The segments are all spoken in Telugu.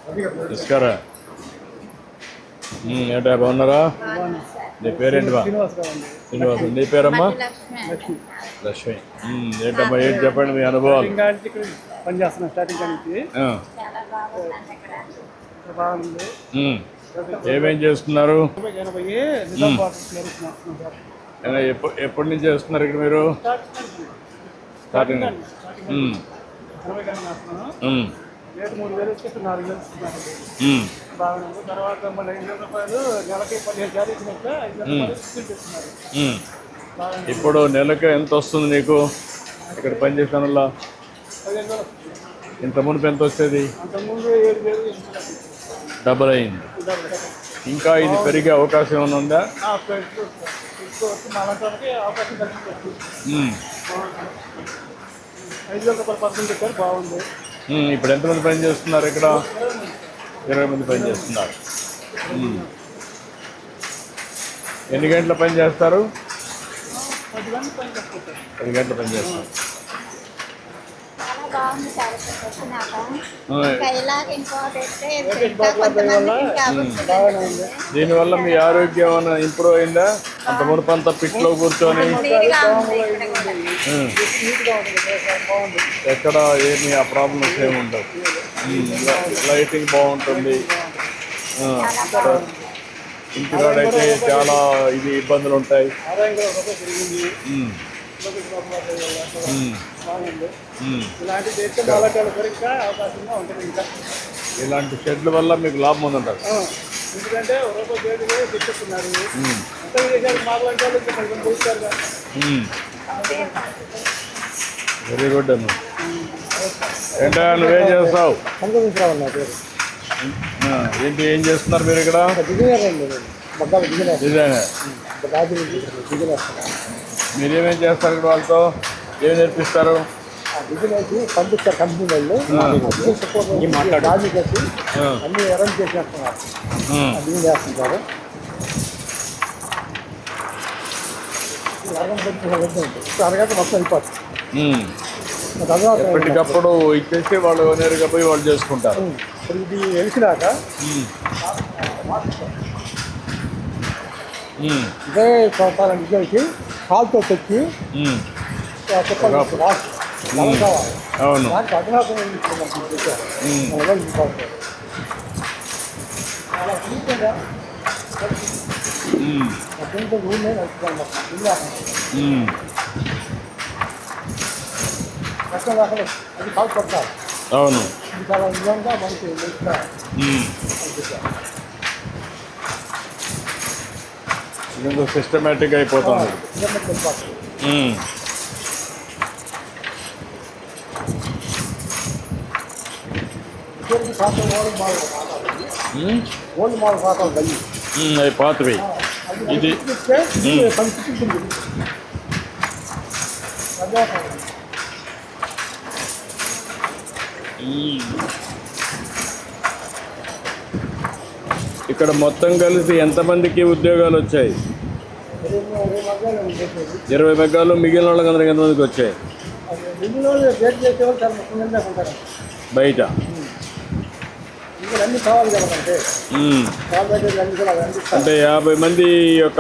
నమస్కార ఏంటా బాగున్నారా? నీ పేరేంటి బా? శ్రీనివాస్. నీ పేరమ్మా? లక్ష్మి. ఏంటమ్మా ఏంటి చెప్పండి మీ అనుభవాలు. పనిచేస్తున్నా స్టార్టింగ్ నుంచి బాగుంది. ఏమేం చేస్తున్నారు? 80 ఎప్పటి నుంచి చేస్తున్నారు ఇక్కడ మీరు? స్టార్టింగ్. 3,000 వచ్చి 4,000 ఇస్తున్నారు. బాగుంది. తర్వాత మళ్ళీ 5,000 రూపాయలు నెలకి 15 శారీ ఇచ్చినట్టు 5,000 రూపాయలు ఇస్తున్నారు. ఇప్పుడు నెలకు ఎంత వస్తుంది నీకు ఇక్కడ పనిచేసిన వల్ల? 15,000. ఇంత మునుపు ఎంత వచ్చేది? అంతకుముందు 7,000 డబుల్ అయింది. ఇంకా ఇది పెరిగే అవకాశం ఏమైనా ఉందా? అవకాశం 5,000 రూపాయలు పర్సెంట్ చెప్పారు. బాగుంది. ఇప్పుడు ఎంతమంది పని చేస్తున్నారు ఇక్కడ? 20 మంది పని చేస్తున్నారు. ఎన్ని గంటల పని చేస్తారు? 10 గంటలు పని చేస్తారు. 10 గంటల పని చేస్తారు. దీనివల్ల మీ ఆరోగ్యం ఏమైనా ఇంప్రూవ్ అయిందా? అంత మునుపంతా పిట్లో కూర్చొని ఎక్కడ ఏమి ఆ ప్రాబ్లమ్స్ ఏమి ఉండవు. లైటింగ్ బాగుంటుంది. ఇంటికాడైతే చాలా ఇది ఇబ్బందులు ఉంటాయి. ఇలాంటి షెడ్ల వల్ల మీకు లాభం ఉందంటారు. ఎందుకంటే తెచ్చిస్తున్నారు. వెరీ గుడ్ అన్న. ఏంటో నువ్వేం చేస్తావు? ఏంటి ఏం చేస్తున్నారు మీరు ఇక్కడ? డిజైనర్. మీరేమేం చేస్తారు ఇక్కడ? వాళ్ళతో ఏం నేర్పిస్తారు? పంపిస్తారు కంపెనీ వాళ్ళు. రాజు కట్టి అన్ని అరేంజ్ చేసేస్తున్నారు. బిజినెస్ చేస్తుంటారు. అరగంట మొత్తం వెళ్ళిపోతుంది. ఎప్పటికప్పుడు ఇచ్చేసి వాళ్ళు నేరుగా పోయి వాళ్ళు చేసుకుంటారు. ఇది వెలిసినాక ఇదే చూడాలని ఇచ్చేసి కాలుతో తెచ్చి అవును. అది కాలు పడతారు. అవును. ఇది చాలా నిజంగా మనకి ఇది సిస్టమేటిక్ అయిపోతుంది. ఓల్డ్ మోడల్ పాత్రలు కలిగి అవి పాతవి. ఇది ఇక్కడ మొత్తం కలిసి ఎంతమందికి ఉద్యోగాలు వచ్చాయి? 20 మెగాలు. మిగిలిన వాళ్ళకి అందరికి ఎంతమందికి వచ్చాయి? బయట అంటే 50 మంది యొక్క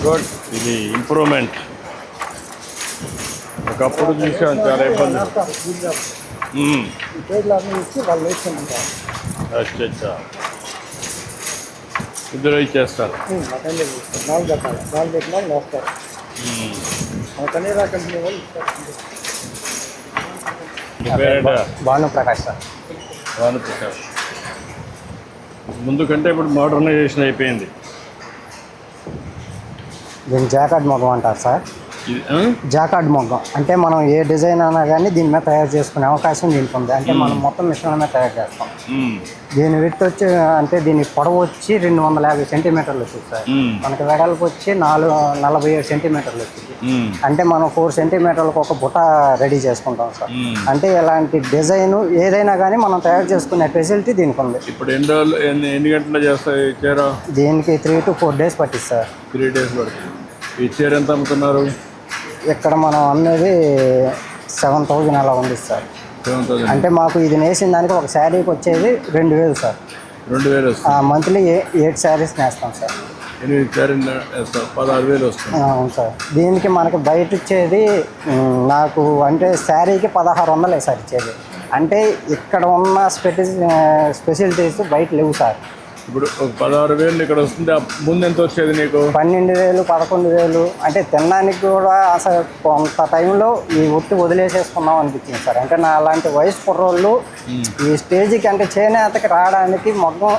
గుడ్. ఇది ఇంప్రూవ్మెంట్. ఒకప్పుడు చూసాను చాలా ఇబ్బంది. అచ్చా, ఇద్దరు ఇచ్చేస్తారు. భానుప్రకాష్ సార్. భానుప్రకాష్. ముందు కంటే ఇప్పుడు మోడర్నైజేషన్ అయిపోయింది. దీన్ని జాకెట్ మొగం అంటారు సార్. జాకార్డ్ మొగ్గం అంటే మనం ఏ డిజైన్ అయినా కానీ దీని మీద తయారు చేసుకునే అవకాశం దీనికి ఉంది. అంటే మనం మొత్తం మిశ్రమం మీద తయారు చేస్తాం. దీని విడ్త్ వచ్చి అంటే దీని పొడవు వచ్చి 250 సెంటీమీటర్లు వచ్చింది సార్. మనకి వెడల్పు వచ్చి 47 సెంటీమీటర్లు వచ్చింది. అంటే మనం 4 సెంటీమీటర్లకు ఒక బుట్ట రెడీ చేసుకుంటాం సార్. అంటే ఇలాంటి డిజైన్ ఏదైనా కానీ మనం తయారు చేసుకునే ఫెసిలిటీ దీనికి ఉంది. ఇప్పుడు ఎన్ని రోజులు ఎన్ని గంటలు చేస్తాయి చీర? దీనికి 3 to 4 days పట్టింది సార్. 3 days పడుతుంది. ఈ చీర ఎంత అమ్ముతున్నారు? ఇక్కడ మనం అన్నది 7,000 అలా ఉంది సార్. 7,000. అంటే మాకు ఇది నేసిన దానికి ఒక శారీకి వచ్చేది 2,000 సార్. 2,000 వస్తుంది. మంత్లీ 8 శారీస్ నేస్తాం సార్. 8 శారీలు 16,000 వస్తుంది. అవును సార్. దీనికి మనకి బయట ఇచ్చేది నాకు అంటే శారీకి 1,600 సార్ ఇచ్చేది. అంటే ఇక్కడ ఉన్న స్పెషాలిటీస్ బయట లేవు సార్. ఇప్పుడు 16,000 ఇక్కడ వస్తుంది. ముందు ఎంత వచ్చేది నీకు? 12,000 11,000. అంటే తినడానికి కూడా అసలు కొంత టైంలో ఈ ఒట్టి వదిలేసేసుకున్నాం అనిపించింది సార్. అంటే నా అలాంటి వయసు కుర్రోళ్ళు ఈ స్టేజ్కి అంటే చేనేతకి రావడానికి మొత్తం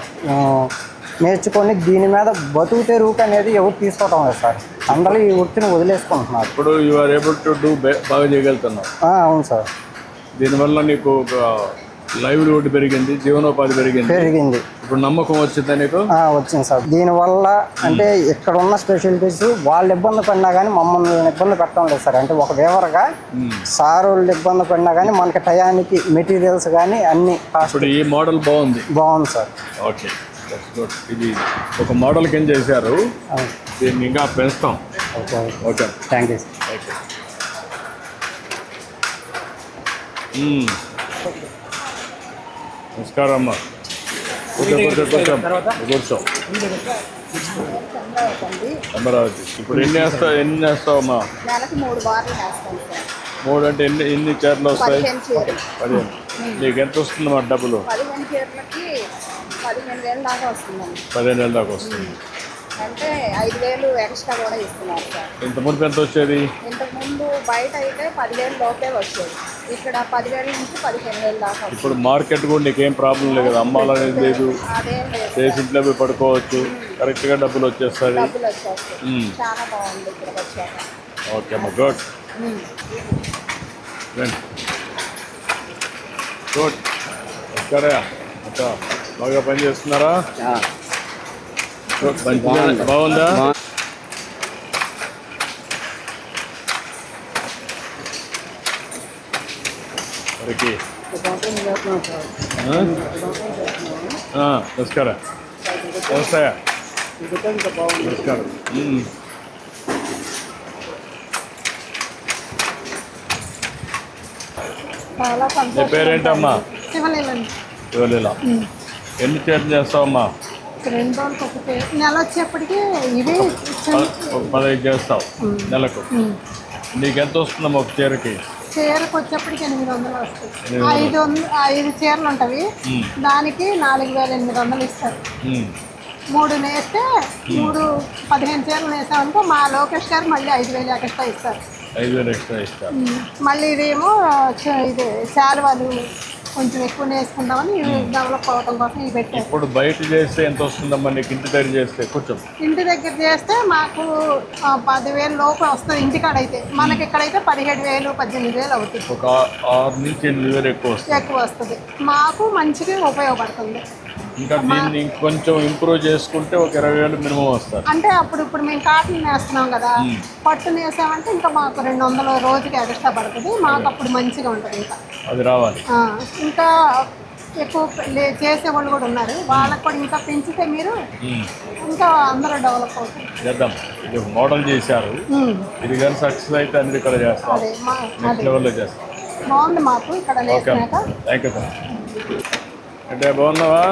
నేర్చుకొని దీని మీద బతుకు తెరువుకు అనేది ఎవరు తీసుకోవటం లేదు సార్. అందరూ ఈ వృత్తిని వదిలేసుకుంటున్నారు. ఇప్పుడు you are able to do బాగా చేయగలుగుతున్నావు. అవును సార్. దీనివల్ల నీకు ఒక లైవ్లీహుడ్ పెరిగింది, జీవనోపాధి పెరిగింది. ఇప్పుడు నమ్మకం వచ్చిందా నీకు? వచ్చింది సార్. దీనివల్ల అంటే ఇక్కడ ఉన్న స్పెషాలిటీస్ వాళ్ళు ఇబ్బంది పడినా కానీ మమ్మల్ని ఇబ్బంది పెట్టడం లేదు సార్. అంటే ఒక వేవర్గా సార్ వాళ్ళు ఇబ్బంది పడినా కానీ మనకి టయానికి మెటీరియల్స్ కానీ అన్ని ఇప్పుడు ఈ మోడల్ బాగుంది సార్. ఓకే, ఇది ఒక మోడల్ కింద చేశారు. దీన్ని ఇంకా పెంచుతాం. Okay, thank you. నమస్కారం అమ్మ. కూర్చో. అమరావతి. ఇప్పుడు ఎన్ని వేస్తావు అమ్మా? 3 అంటే ఎన్ని చీరలు వస్తాయి? 15. నీకు ఎంత వస్తుంది మా డబ్బులు? 15,000 దాకా వస్తుందండి. 15,000 దాకా వస్తుంది. అంటే 5,000 ఎక్స్ట్రా కూడా ఇస్తున్నారు సార్. ఇంత ముందు ఎంత వచ్చేది? ఇంతకుముందు బయట అయితే 10,000 లోపే వచ్చేది. ఇక్కడ 10,000 నుంచి 15,000 దాకా. ఇప్పుడు మార్కెట్ కూడా నీకేం ప్రాబ్లం లేదు కదా, అమ్మాలనేది లేదు. అదేం లేదు. చేసి ఇంట్లో పోయి పడుకోవచ్చు, కరెక్ట్గా డబ్బులు వచ్చేస్తాయి. చాలా బాగుంది ఇక్కడికి వచ్చాక. ఓకే అమ్మ, గుడ్ గుడ్. సరే అక్క, బాగా పని చేస్తున్నారా? బాగుందా? మరికి నమస్కారం. నమస్తే. నమస్కారం. నీ పేరేంటమ్మా? శివలీల. ఎన్ని చీరలు చేస్తావమ్మా? 2 రోజులకు ఒకటి. నెల వచ్చేప్పటికి ఇవి 15 చేస్తావు నెలకు. నీకు ఎంత వస్తుందమ్మా ఒక చీరకి? చీరకు వచ్చేప్పటికి 800 వస్తాయి. 5 చీరలు ఉంటాయి. దానికి 4,800 ఇస్తారు. 3 నేస్తే 15 చీరలు నేసామంటే మా లోకేష్ గారు మళ్ళీ 5,000 ఎక్స్ట్రా ఇస్తారు. 5,000 ఎక్స్ట్రా ఇస్తారు. మళ్ళీ ఇదేమో ఇది శాలువాలు కొంచెం ఎక్కువ వేసుకుంటామని డెవలప్ అవడం కోసం ఇవి పెట్టారు. ఇప్పుడు బయట చేస్తే ఎంత వస్తుందమ్మా నీకు? ఇంటి దగ్గర చేస్తే కొంచెం ఇంటి దగ్గర చేస్తే మాకు 10,000 లోపు వస్తుంది ఇంటికాడ అయితే. మనకి ఇక్కడైతే 17,000 18,000 అవుతుంది. ఒక 6 నుంచి 8,000 ఎక్కువ వస్తుంది. మాకు మంచిగా ఉపయోగపడుతుంది. ఇంకా దీన్ని ఇంకొంచెం ఇంప్రూవ్ చేసుకుంటే ఒక 20,000 మినిమం వస్తారు. అంటే ఇప్పుడు మేము కాటన్ వేస్తున్నాం కదా, పట్టు వేసామంటే ఇంకా మాకు 200 రోజుకి ఎక్స్ట్రా పడుతుంది. మాకు అప్పుడు మంచిగా ఉంటుంది. ఇంకా అది రావాలి. ఇంకా ఎక్కువ చేసేవాళ్ళు కూడా ఉన్నారు. వాళ్ళకి కూడా ఇంకా పెంచితే మీరు ఇంకా అందరూ డెవలప్ అవుతుంది. చేద్దాం. ఇది మోడల్ చేశారు. ఇది కానీ సక్సెస్ అయితే అన్ని ఇక్కడ చేస్తాం. నెక్స్ట్ లెవెల్లో చేస్తాం. బాగుంది మాకు ఇక్కడ. Thank you. అంటే బాగున్నావా?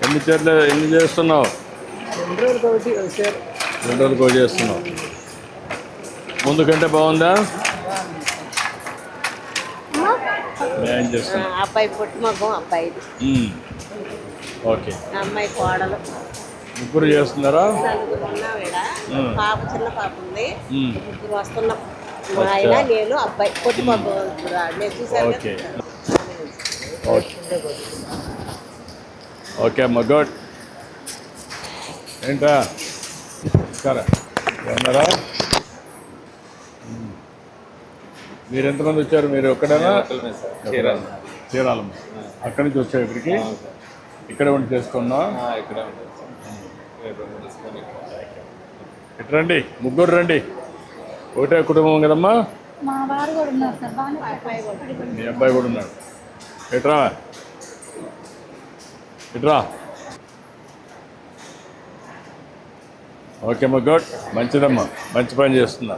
ఎన్ని చీరలు ఎన్ని చేస్తున్నావు? 2 రోజులకు ఒకటి 2 రోజులకు చేస్తున్నావు. ముందు కంటే బాగుందా? ఏం చేస్తున్నా? అబ్బాయి పుట్టి మగం అబ్బాయి. ఓకే. అమ్మాయి కోడలు. ముగ్గురు చేస్తున్నారా? పాప చిన్న పాప ఉంది. ముగ్గురు వస్తున్నాం. మా ఆయన నేను అబ్బాయి పుట్టి మగం చూసాను. ఓకే ఓకే ఓకే అమ్మ, గుడ్. ఏంటా సరే, ఉన్నారా? మీరు ఎంతమంది వచ్చారు? మీరు ఒక్కడైనా? చీరాలమ్మ. అక్కడి నుంచి వచ్చావు ఇక్కడికి? ఇక్కడే ఉండి చేసుకున్నా? ఇటు రండి, ముగ్గురు రండి. ఒకటే కుటుంబం కదమ్మా? మా వారు కూడా ఉన్నారు సార్, బాగా మీ అబ్బాయి కూడా ఉన్నాడు. ఇట్రా ఇట్రా. ఓకే అమ్మా, గుడ్, మంచిదమ్మా, మంచి పని చేస్తున్నా.